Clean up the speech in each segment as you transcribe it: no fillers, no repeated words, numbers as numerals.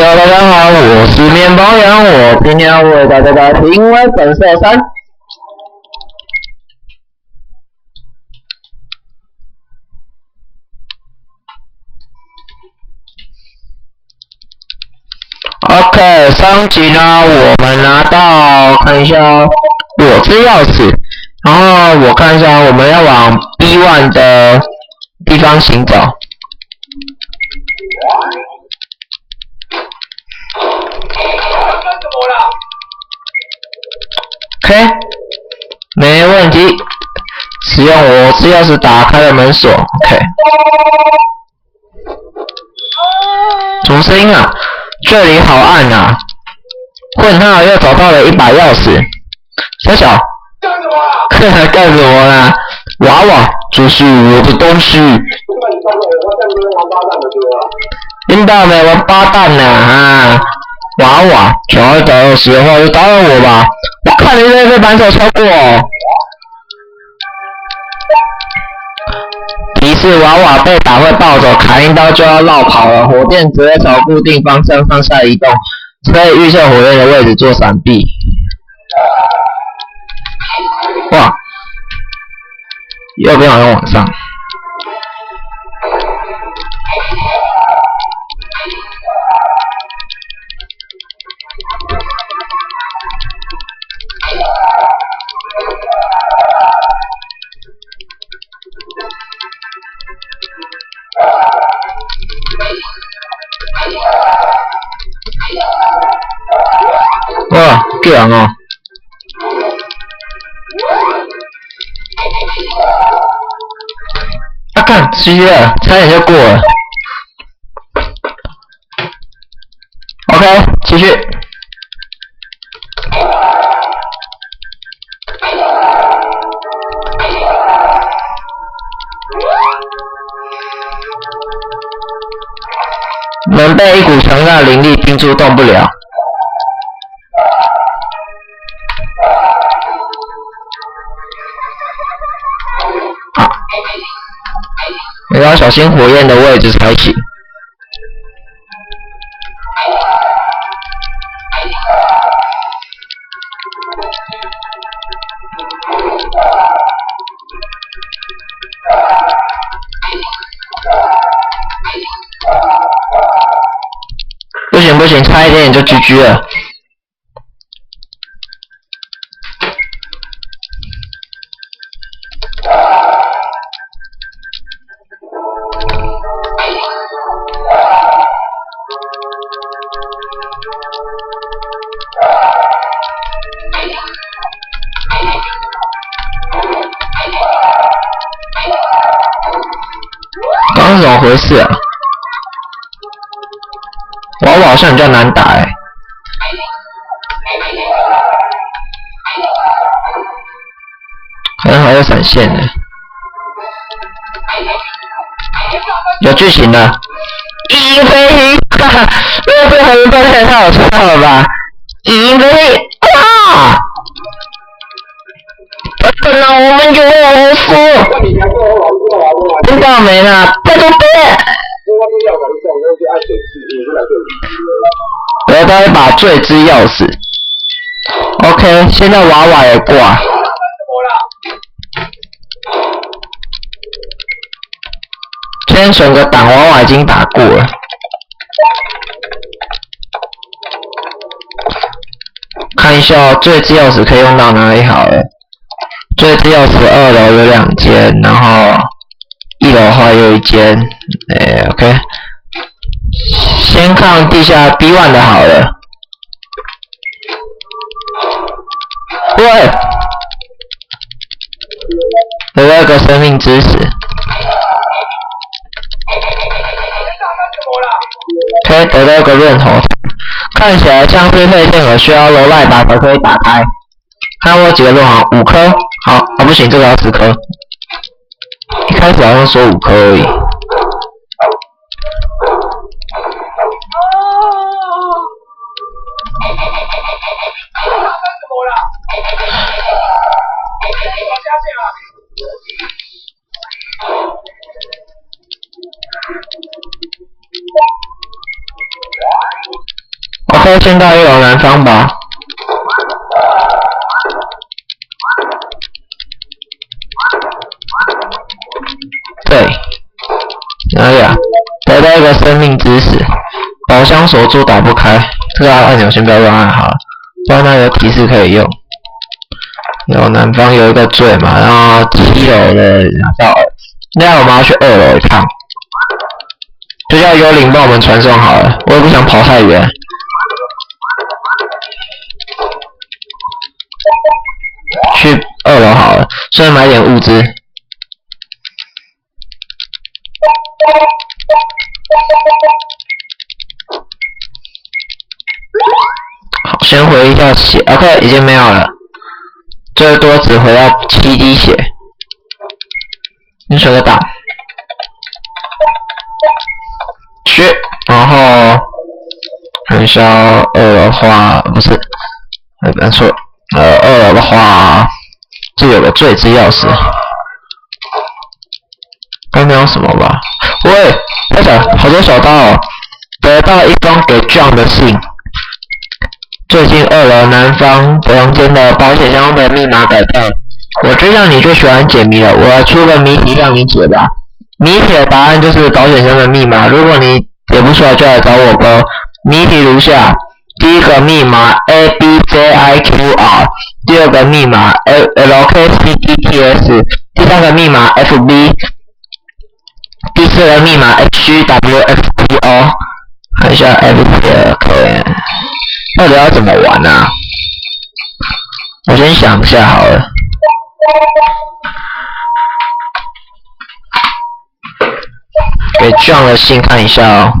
Hello， 大家好，我是面包羊，我今天要为大家带来平伟本色3。OK， 上集呢，我们拿到看一下我之钥匙，然后我看一下我们要往 B1 的地方行走。OK， 没问题。使用我之钥匙打开了门锁。OK。什么声音啊？这里好暗啊！混号又找到了一把钥匙。小小，干什么啦？娃娃，这是我的东西。听到没？王八蛋呐！啊！娃娃，想要找钥匙的话就打扰我吧。我看你这被扳手超过哦。提示娃娃被打会暴走，砍一刀就要绕跑了。火焰只会朝固定方向上下移动，可以预测火焰的位置做闪避。哇！右边好像往上。哇，强哦！啊，看，GG了，差点就过了。OK， 继续。门被一股强大的灵力冰住，动不了。你要小心火焰的位置才行。不行，差一点就 GG 了。刚刚怎么回事啊？娃娃好像比较难打欸，可能还有闪现呢。有剧情了，异音飞踢，哈哈，这个还能断太好笑了吧？异音飞踢，啊！等到我们就会服，听到没呢？在这边。得到一把罪之钥匙。OK， 现在娃娃也挂。先选个档，娃娃已经打过了。看一下罪之钥匙可以用到哪里好了。罪之钥匙2楼有2间，然后1楼的话有1间。OK。先看地下 B1 的好了。喂，得到一个生命之石。可以得到一个刃头，看起来像是配件盒，需要罗赖把才可以打开。看我有几个刃头，5颗。好，啊不行，这个要10颗。一开始好像说5颗而已。OK， 先到1楼南方吧。对，哪里啊？得到一个生命之石，宝箱锁住打不开，这个按钮先不要乱按好了，不然那有提示可以用。有南方有一个坠嘛，然后7楼的到，那我们要去2楼一趟，就叫幽灵帮我们传送好了，我也不想跑太远。去2楼好了，顺便买点物资。好，先回一下血 ，OK， 已经没有了，最多只回到7滴血。你选个档，去，然后看一下2楼的话，不是，没错，2楼的话，这有个坠之钥匙，该没有什么吧？喂，太小，好多小刀哦！得到一封给 John 的信。最近2楼南方房间的保险箱的密码改变，我知道你最喜欢解谜了，我出个谜题让你解吧。谜题的答案就是保险箱的密码，如果你解不出来就来找我吧。谜题如下：第一个密码 ABJIQR， 第二个密码 LKCDTS， 第三个密码 FB， 第四个密码 HGWXPO。看一下 FP 到底要怎么玩啊？我先想一下好了。给 John 的信看一下哦。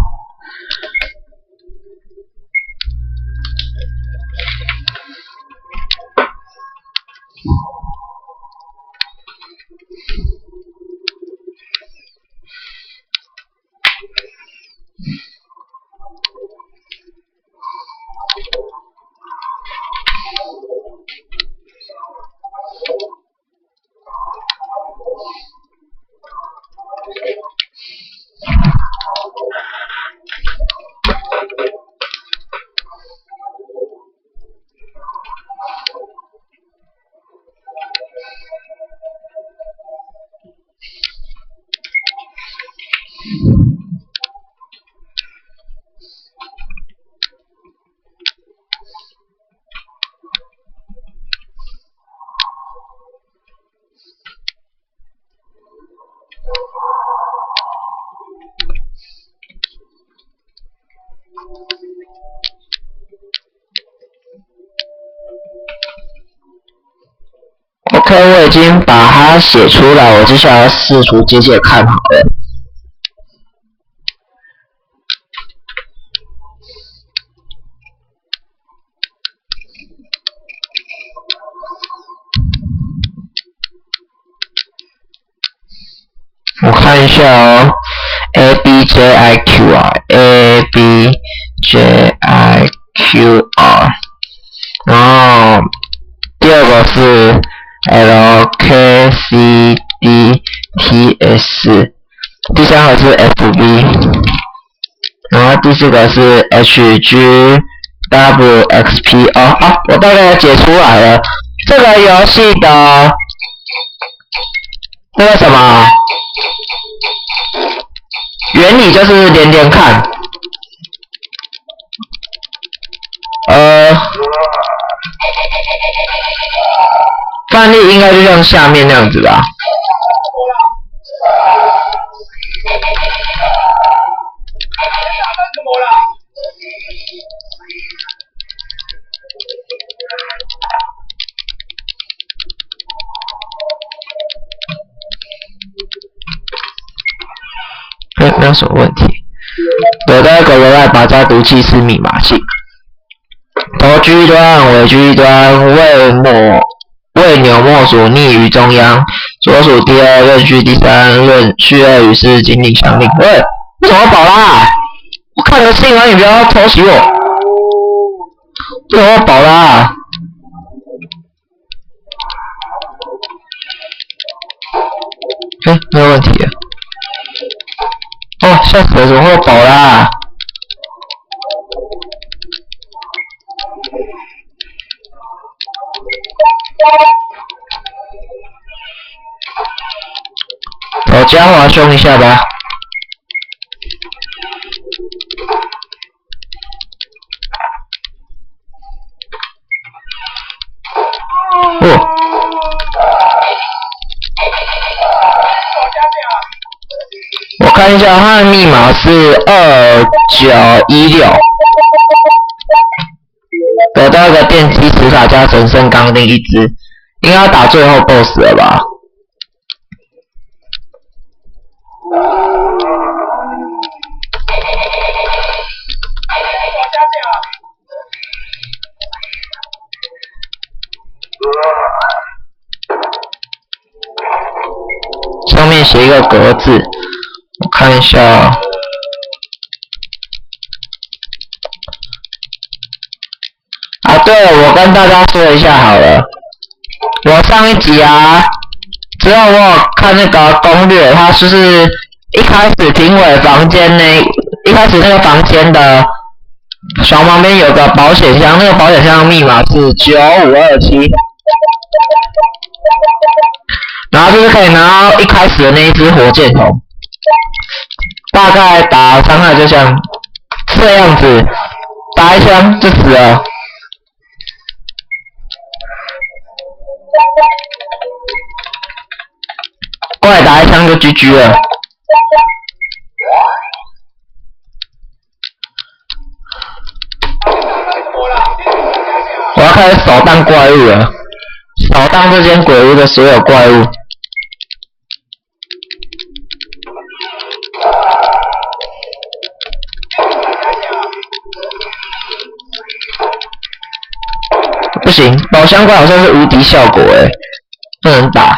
OK， 我已经把它写出来，我接下来试图解解看好了。我看一下哦 ，ABJIQR， 然后第二个是 LKCDTS， 第三个是 FB， 然后第四个是 HGWXPO。啊，我大概解出来了。这个游戏的那个什么原理就是连连看，范例应该就像下面那样子吧。没有什么问题。得到一个额外拔加毒气室密码器。头居端、尾居端、未纽莫属逆于中央，左属第二，任序第三，任序二与是紧紧相令。喂，为什么保啦？我看个信啊，你不要偷袭我。为什么保啦？没有问题了。哦，吓死了，怎么会保啦？加华凶一下吧。哦。我看一下，它的密码是2916。得到一个电击磁卡加神圣钢钉1只，应该要打最后 BOSS 了吧？上面写一个格子，我看一下。啊，对了，我跟大家说一下好了，我上一集啊，之后我有看那个攻略，它就是一开始评委房间一开始那个房间的床旁边有个保险箱，那个保险箱的密码是9527，然后就是可以拿到一开始的那一只火箭筒，大概打伤害就像这样子，打一枪就死了。过来打一枪就 GG 了。我要开始扫荡怪物了，扫荡这间鬼屋的所有怪物。不行，宝箱怪好像是无敌效果不能打。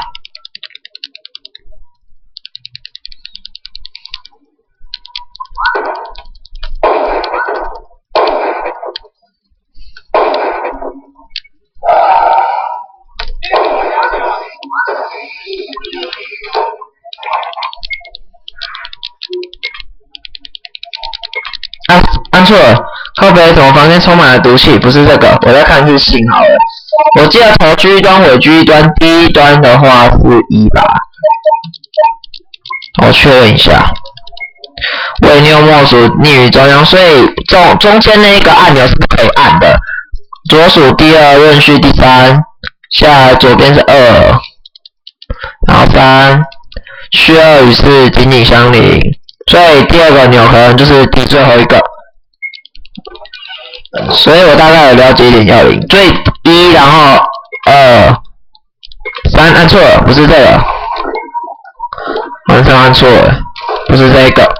按错了，靠北怎么房间充满了毒气？不是这个，我在看日信好了。我记得头居一端、尾居一端，第一端的话是1吧？我确认一下。尾牛默数逆于中央，所以中间那个按钮是可以按的。左数第2，顺序第3，下来左边是2，然后3，序2与4紧紧相邻，所以第2个钮可能就是第最后一个。所以我大概有了解一点要领，所以1，然后2、3按错了，不是这个，好像按错了，不是这个。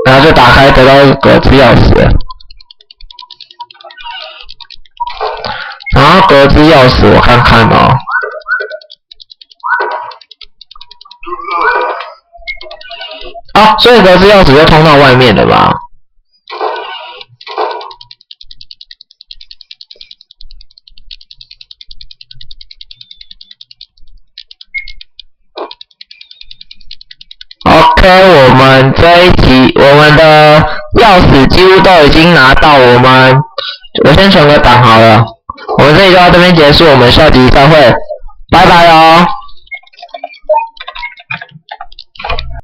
然后就打开得到格子钥匙，然后格子钥匙我看看哦。啊，所以格子钥匙就通到外面的吧？OK， 我们这一集我们的钥匙几乎都已经拿到，我先存个档好了。我们这一集就到这边结束，我们下集再会，拜拜哦。